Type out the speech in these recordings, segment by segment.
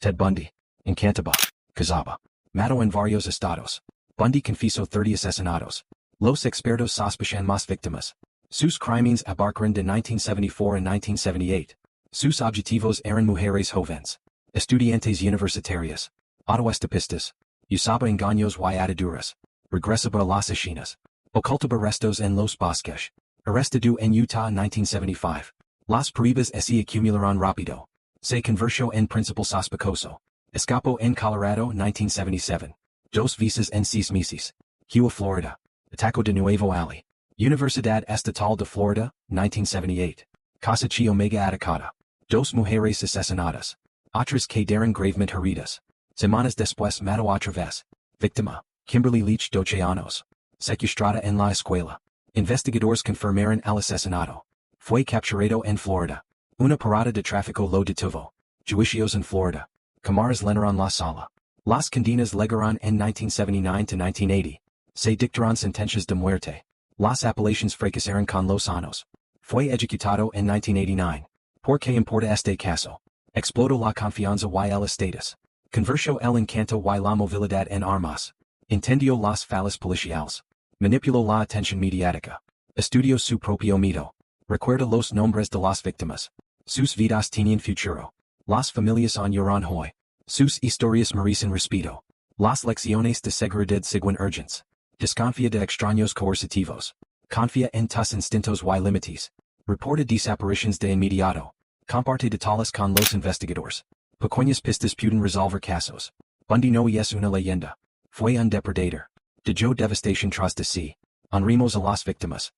Ted Bundy. Encantaba. Cazaba. Mato en varios estados. Bundy confisó 30 asesinatos. Los expertos sospechan más víctimas. Sus crímenes abarcaron de 1974 and 1978. Sus objetivos eran mujeres jóvenes. Estudiantes universitarias. Autoestopistas. Usaba engaños y ataduras. Regresaba a las esquinas. Ocultaba restos en los bosques. Arrestado en Utah en 1975. Las pruebas se acumularon rápido. Se convirtió en principal sospechoso. Escapó en Colorado 1977. 2 visas en 6 meses. Hua, Florida. Atacó de nuevo Ali. Universidad Estatal de Florida, 1978. Casa Chi Omega atacada. 2 mujeres asesinadas. Otras quedaron gravemente heridas. Semanas después mató otra vez. Víctima, Kimberly Leach, 12 años. Secuestrada en la escuela. Investigadores confirmaron el asesinato. Fue capturado en Florida. Una parada de tráfico lo detuvo. Juicios en Florida. Cámaras llenaron la sala. Las condenas llegaron en 1979 to 1980. Se dictaron sentencias de muerte. Las apelaciones fracasaron con los años. Fue ejecutado en 1989. ¿Por qué importa este caso? Explotó la confianza y el estatus. Convirtió el encanto y la movilidad en armas. Entendió las fallas policiales. Manipuló la atención mediática. Estudió su propio mito. Recuerda los nombres de las víctimas. Sus vidas tenían futuro. Las familias añoran hoy. Sus historias merecen respeto. Las lecciones de seguridad siguen urgentes. Desconfía de extraños coercitivos. Confía en tus instintos y límites. Reporta desapariciones de inmediato. Comparte detalles con los investigadores. Pequeñas pistas pueden resolver casos. Bundy no es una leyenda. Fue un depredador. Dejó devastación tras de sí. Honremos a las víctimas.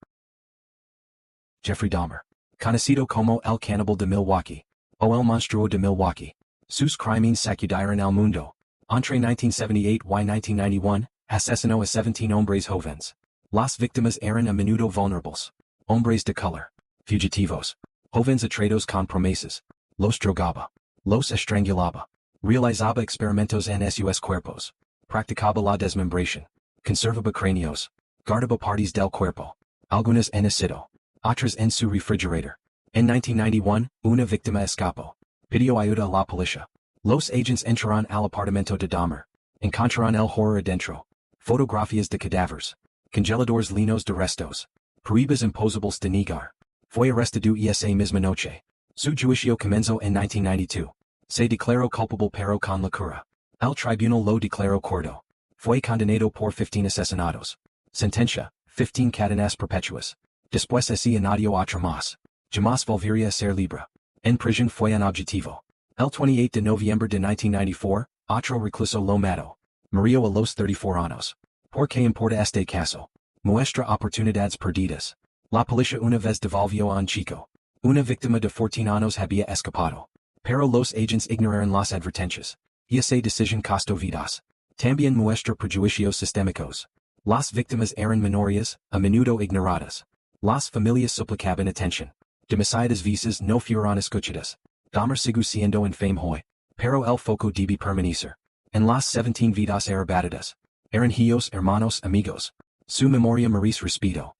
Jeffrey Dahmer. Conocido como el cannibal de Milwaukee. O el monstruo de Milwaukee. Sus crímenes sacudieron al mundo. Entre 1978 y 1991, asesinó a 17 hombres jóvenes. Las víctimas eran a menudo vulnerables. Hombres de color. Fugitivos. Jóvenes atraídos con promesas. Los drogaba. Los estrangulaba. Realizaba experimentos en sus cuerpos. Practicaba la desmembración. Conservaba cráneos. Guardaba partes del cuerpo. Algunas en ácido. Otras en su refrigerator. En 1991, una víctima escapó. Pidió ayuda a la policía. Los agents entraron al apartamento de Dahmer. Encontraron el horror adentro. Fotografías de cadáveres. Congeladores llenos de restos. Pruebas imposibles de negar. Fue arrestado esa misma noche. Su juicio comenzó en 1992. Se declaró culpable pero con locura. El tribunal lo declaró cuerdo. Fue condenado por 15 asesinatos. Sentencia, 15 cadenas perpetuas. Después se añadió otra más. Jamás volvería a ser libre. En prisión fue un objetivo. El 28 de noviembre de 1994, otro recluso lo mató. Murió a los 34 años. ¿Por qué importa este caso? Muestra oportunidades perdidas. La policía una vez devolvió a un chico. Una víctima de 14 años había escapado. Pero los agents ignoraron las advertencias. Esa decisión costó vidas. También muestra prejuicios sistémicos. Las víctimas eran minorías, a menudo ignoradas. Las familias suplicaban atención. Demasiadas veces no fueron escuchadas. Dahmer siguió siendo infame hoy. Pero el foco debe permanecer. En las 17 vidas arrebatadas. Eran hijos, hermanos, amigos. Su memoria merece respeto.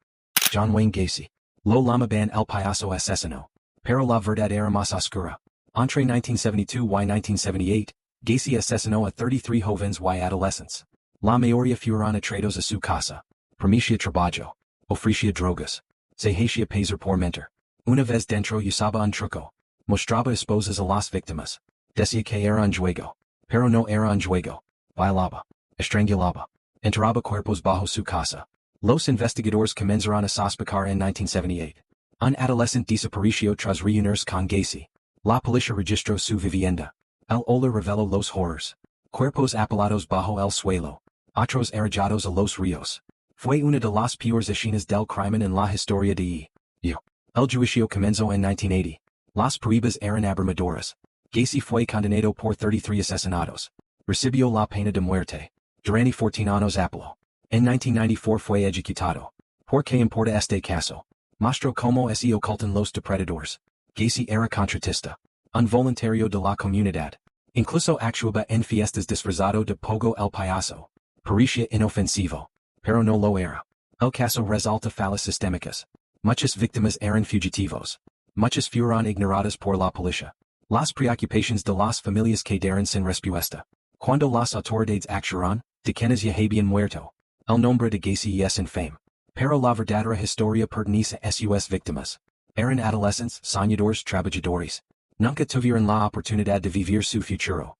John Wayne Gacy. Lo llamaban el payaso asesino. Pero la verdad era más oscura. Entre 1972 y 1978, Gacy asesinó a 33 jóvenes y adolescentes. La mayoría fueron atraídos a su casa. Prometía trabajo. Ofrecía drogas. Se hacía pasar por mentor. Una vez dentro usaba un truco. Mostraba esposas a las víctimas. Decía que era un juego. Pero no era un juego. Bailaba. Estrangulaba. Enterraba cuerpos bajo su casa. Los investigadores comenzaron a sospechar en 1978. Un adolescente desapareció tras reunirse con Gacy. La policía registró su vivienda. El olor reveló los horrores. Cuerpos apelados bajo el suelo. Otros arrojados a los ríos. Fue una de las peores escenas del crimen en la historia de E.U. El juicio comenzó en 1980. Las pruebas eran abrumadoras. Gacy fue condenado por 33 asesinatos. Recibió la pena de muerte. Durante 14 años apeló. En 1994 fue ejecutado. ¿Por qué importa este caso? Mostró cómo se ocultan los depredadores. Gacy era contratista. Un voluntario de la comunidad. Incluso actuaba en fiestas disfrazado de Pogo el payaso. Parecía inofensivo. Pero no lo era. El caso resalta fallas sistémicas. Muchas víctimas eran fugitivos. Muchas fueron ignoradas por la policía. Las preocupaciones de las familias quedaron sin respuesta. Cuando las autoridades actuaron, de quienes ya habían muerto. El nombre de Gacy y sin fame. Pero la verdadera historia pertenece a sus víctimas. Eran adolescentes, soñadores, trabajadores. Nunca tuvieron la oportunidad de vivir su futuro.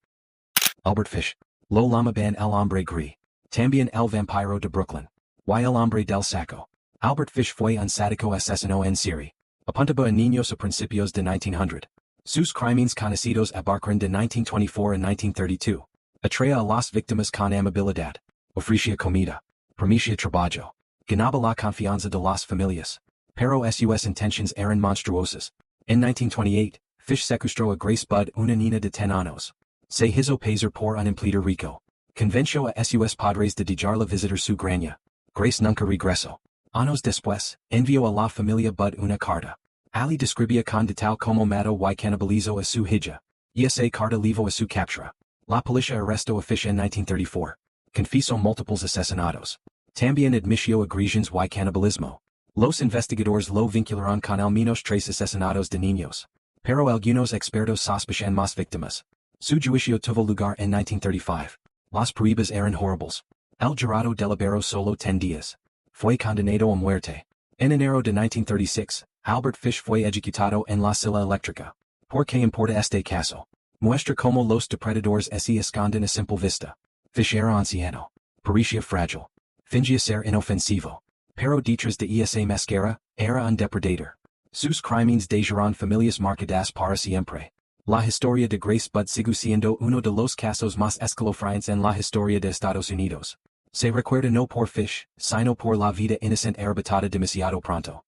Albert Fish. Lo llamaban el hombre gris. También el vampiro de Brooklyn. Y el hombre del saco. Albert Fish fue un sádico asesino en serie. Apuntaba a niños a principios de 1900. Sus crímenes conocidos abarcaron de 1924 a 1932. Atraía a las víctimas con amabilidad. Ofrecía comida. Prometía trabajo. Ganaba la confianza de las familias. Pero sus intenciones eran monstruosas. En 1928, Fish secuestró a Grace Budd, una niña de 10 años. Se hizo pasar por un empleado rico. Convenció a sus padres de dejarla visitar su granja. Grace nunca regresó. Años después, envió a la familia Budd una carta. Ali describía con detalle como mató y canibalizó a su hija. Y esa carta llevó a su captura. La policía arrestó a Fish en 1934. Confesó múltiples asesinatos. También admitió agresiones y canibalismo. Los investigadores lo vincularon con al menos 3 asesinatos de niños. Pero algunos expertos sospechan más víctimas. Su juicio tuvo lugar en 1935. Las pruebas eran horribles. El jurado deliberó solo 10 días. Fue condenado a muerte. En enero de 1936, Albert Fish fue ejecutado en la silla eléctrica. ¿Por qué importa este caso? Muestra cómo los depredadores se esconden a simple vista. Fish era anciano. Parecía frágil. Fingía ser inofensivo. Pero detrás de esa máscara, era un depredador. Sus crímenes dejaron familias marcadas para siempre. La historia de Grace Budd sigue siendo uno de los casos más escalofriantes en la historia de Estados Unidos. Se recuerda no por Fish, sino por la vida inocente arrebatada demasiado pronto.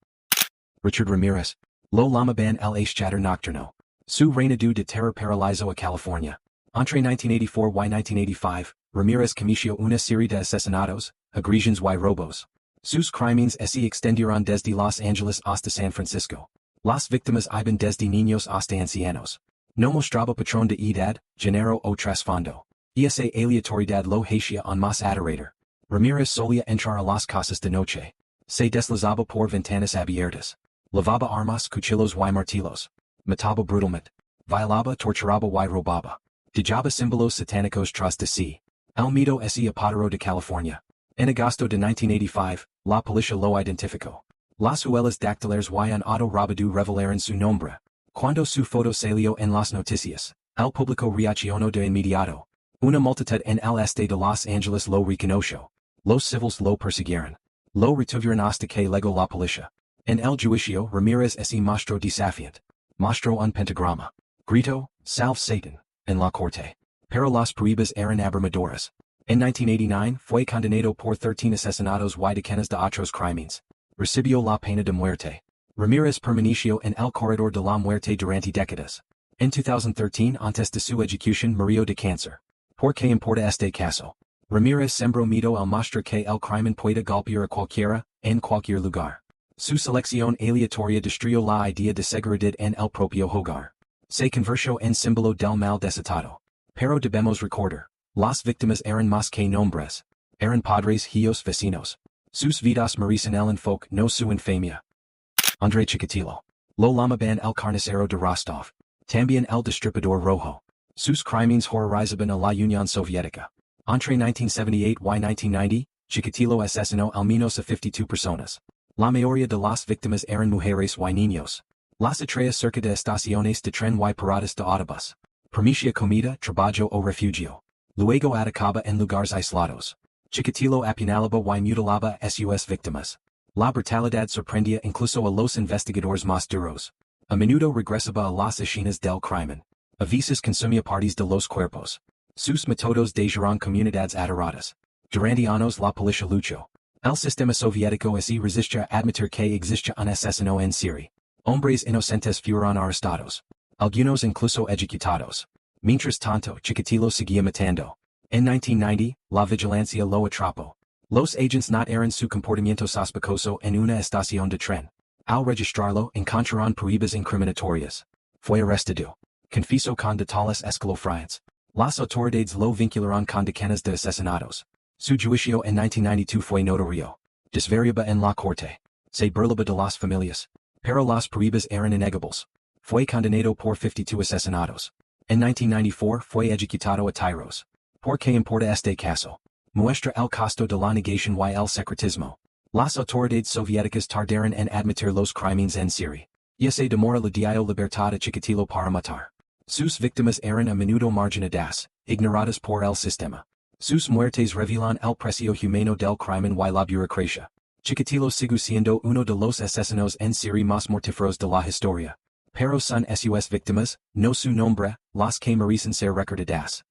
Richard Ramirez. Lo llamaban el Aschador Nocturno. Su reinado de terror paralizó a California. Entre 1984 y 1985, Ramirez cometió una serie de asesinatos, agresiones y robos. Sus crímenes se extendieron desde Los Ángeles hasta San Francisco. Las víctimas iban desde niños hasta ancianos. No mostraba patrón de edad, género o trasfondo. Esa aleatoriedad lo hacía aún más aterrador. Ramirez solía entrar a las casas de noche. Se deslizaba por ventanas abiertas. Lavaba armas, cuchillos y martillos. Mataba brutalmente. Violaba, torturaba y robaba. Dejaba símbolos satánicos tras de sí. El miedo se apoderó de California. En agosto de 1985, la policía lo identificó. Las huellas dactilares y un auto robado revelaron su nombre. Cuando su foto salió en las noticias, el público reaccionó de inmediato. Una multitud en el este de Los Ángeles lo reconoció. Los civiles lo persiguieron. Lo retuvieron hasta que llegó la policía. En el juicio, Ramirez se mostró desafiante. Mostró un pentagrama. Gritó, "Salve Satan", en la corte. Pero las pruebas eran abrumadoras. En 1989, fue condenado por 13 asesinatos y decenas de otros crímenes. Recibió la pena de muerte. Ramirez permaneció en el corredor de la muerte durante décadas. En 2013, antes de su ejecución, murió de cáncer. ¿Por qué importa este caso? Ramirez sembró miedo al mostrar que el crimen puede golpear a cualquiera, en cualquier lugar. Su selección aleatoria destruyó la idea de seguridad en el propio hogar. Se convirtió en símbolo del mal desatado. Pero debemos recordar. Las víctimas eran más que nombres. Eran padres hijos vecinos. Sus vidas merecen el enfoque, no su infamia. André Chikatilo. Lo llamaban el carnicero de Rostov. También el destripador rojo. Sus crímenes horrorizaban a la Unión Soviética. Entre 1978 y 1990, Chikatilo asesinó al menos a 52 personas. La mayoría de las víctimas eran mujeres y niños. Las atraía cerca de estaciones de tren y paradas de autobús. Prometía comida, trabajo o refugio. Luego atacaba en lugares aislados. Chikatilo apuñalaba y mutilaba a sus víctimas. La brutalidad sorprendía incluso a los investigadores más duros. A menudo regresaba a las escenas del crimen. A veces consumía partes de los cuerpos. Sus métodos dejaron comunidades aterradas. Durante años la policía luchó. El sistema soviético se resistía a admitir que existía un asesino en serie. Hombres inocentes fueron arrestados. Algunos incluso ejecutados. Mientras tanto, Chikatilo seguía matando. En 1990, la vigilancia lo atrapó. Los agents notaron su comportamiento sospechoso en una estación de tren. Al registrarlo, encontraron pruebas incriminatorias. Fue arrestado. Confesó con detalles escalofriantes. Las autoridades lo vincularon con decenas de asesinatos. Su juicio en 1992 fue notorio. Desvariaba en la corte. Se burlaba de las familias. Pero las pruebas eran innegables. fue condenado por 52 asesinatos. En 1994 fue ejecutado a tiros. ¿Por qué importa este caso? Muestra el costo de la negación y el secretismo. Las autoridades soviéticas tardaron en admitir los crímenes en serie. Y se demora la dio libertad a Chikatilo para matar. Sus víctimas eran a menudo marginadas, ignoradas por el sistema. Sus muertes revelan el precio humano del crimen y la burocracia. Chikatilo sigue siendo uno de los asesinos en serie más mortíferos de la historia. Pero son sus víctimas, no su nombre, las que merecen ser recordadas.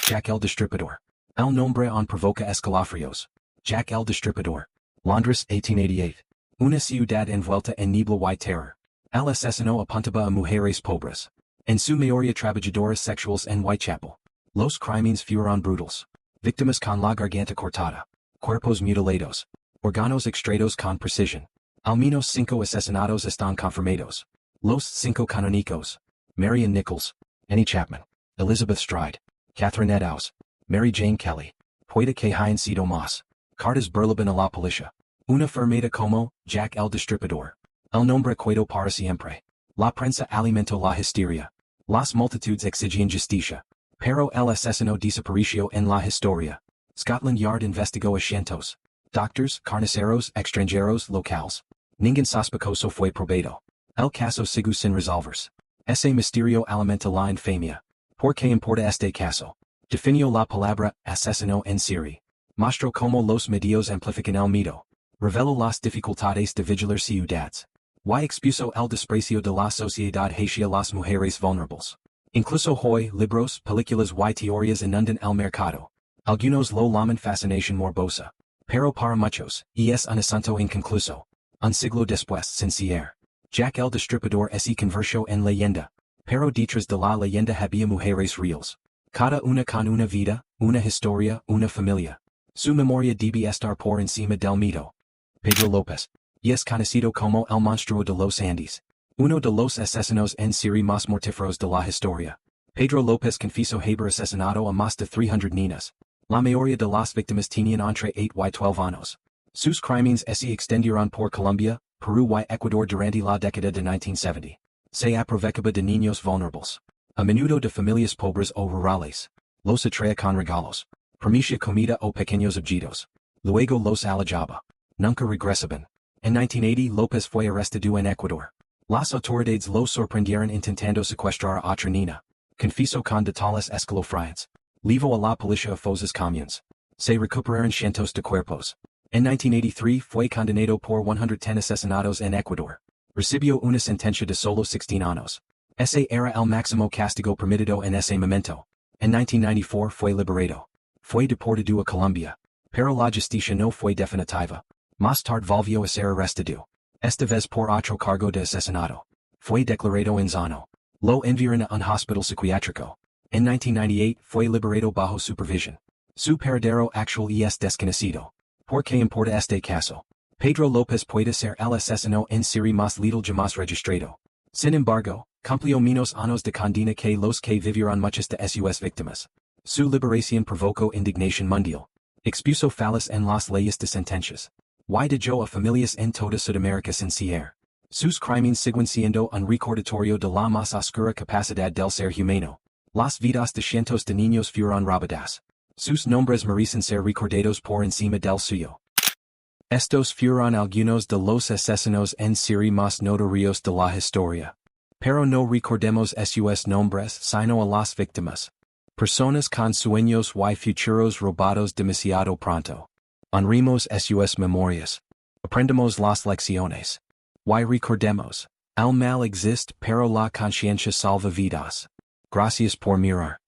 Jack el Destripador. El nombre aún provoca escalofríos. Jack el Destripador. Londres, 1888. Una ciudad envuelta en niebla y terror. El asesino apuntaba a mujeres pobres. En su mayoría trabajadoras sexuales en Whitechapel. Los crímenes fueron brutales. Víctimas con la garganta cortada. Cuerpos mutilados. Órganos extraídos con precisión. Al menos 5 asesinatos están confirmados. Los 5 canónicos. Marion Nichols. Annie Chapman. Elizabeth Stride. Catherine Eddowes. Mary Jane Kelly. Puede que hayan sido más. Cartas burlaban a la policía. Una firmada como, Jack el Destripador. El nombre quedó para siempre. La prensa alimentó la histeria. Las multitudes exigían justicia. Pero el asesino desapareció en la historia. Scotland Yard investigó a cientos. Doctors, carniceros, extranjeros, locales. Ningún sospechoso fue probado. El caso sigue sin resolverse. Ese misterio alimenta la infamia. ¿Por qué importa este caso? Definió la palabra, asesino en serie. Mostró cómo los medios amplifican el mito. Reveló las dificultades de vigilar ciudades. Y expuso el desprecio de la sociedad hacia las mujeres vulnerables. Incluso hoy, libros, películas y teorías inundan el mercado. Algunos lo llaman fascinación morbosa. Pero para muchos, es un asunto inconcluso. Un siglo después, sin ser. Jack el Destripador se convirtió en leyenda. Pero detrás de la leyenda había mujeres reales. Cada una con una vida, una historia, una familia. Su memoria debe estar por encima del mito. Pedro López. Es conocido como el monstruo de los Andes. Uno de los asesinos en serie más mortíferos de la historia. Pedro López confesó haber asesinado a más de 300 niñas. La mayoría de las víctimas tenían entre 8 y 12 años. Sus crímenes se extendieron por Colombia, Perú y Ecuador durante la década de 1970. Se aprovechaba de niños vulnerables. A menudo de familias pobres o rurales. Los atraía con regalos. Prometía comida o pequeños objetos. Luego los alojaba. Nunca regresaban. En 1980 López fue arrestado en Ecuador. Las autoridades lo sorprendieron intentando secuestrar a otra niña. Confesó con detalles escalofriantes. Llevó a la policía a fosas comunes. Se recuperaron cientos de cuerpos. En 1983 fue condenado por 110 asesinatos en Ecuador. Recibió una sentencia de solo 16 años. Ese era el máximo castigo permitido en ese momento. En 1994 fue liberado. Fue deportado a Colombia. Pero la justicia no fue definitiva. Más tarde volvió a ser arrestado. Esta vez por otro cargo de asesinato. Fue declarado insano. Lo enviaron a un hospital psiquiátrico. En 1998 fue liberado bajo supervisión. Su paradero actual es desconocido. ¿Por qué importa este caso? Pedro López puede ser el asesino en serie más letal jamás registrado. Sin embargo, cumplió menos años de condena que los que vivieron muchas de sus víctimas. Su liberación provocó indignación mundial. Expuso fallas en las leyes de sentencias. Y dejó a familias en toda Sudamérica sin ser. Sus crímenes siguen siendo un recordatorio de la más oscura capacidad del ser humano. Las vidas de cientos de niños fueron robadas. Sus nombres merecen ser recordados por encima del suyo. Estos fueron algunos de los asesinos en serie más notorios de la historia. Pero no recordemos sus nombres sino a las víctimas. Personas con sueños y futuros robados demasiado pronto. Honremos sus memorias. Aprendamos las lecciones. Y recordemos. El mal existe pero la conciencia salva vidas. Gracias por mirar.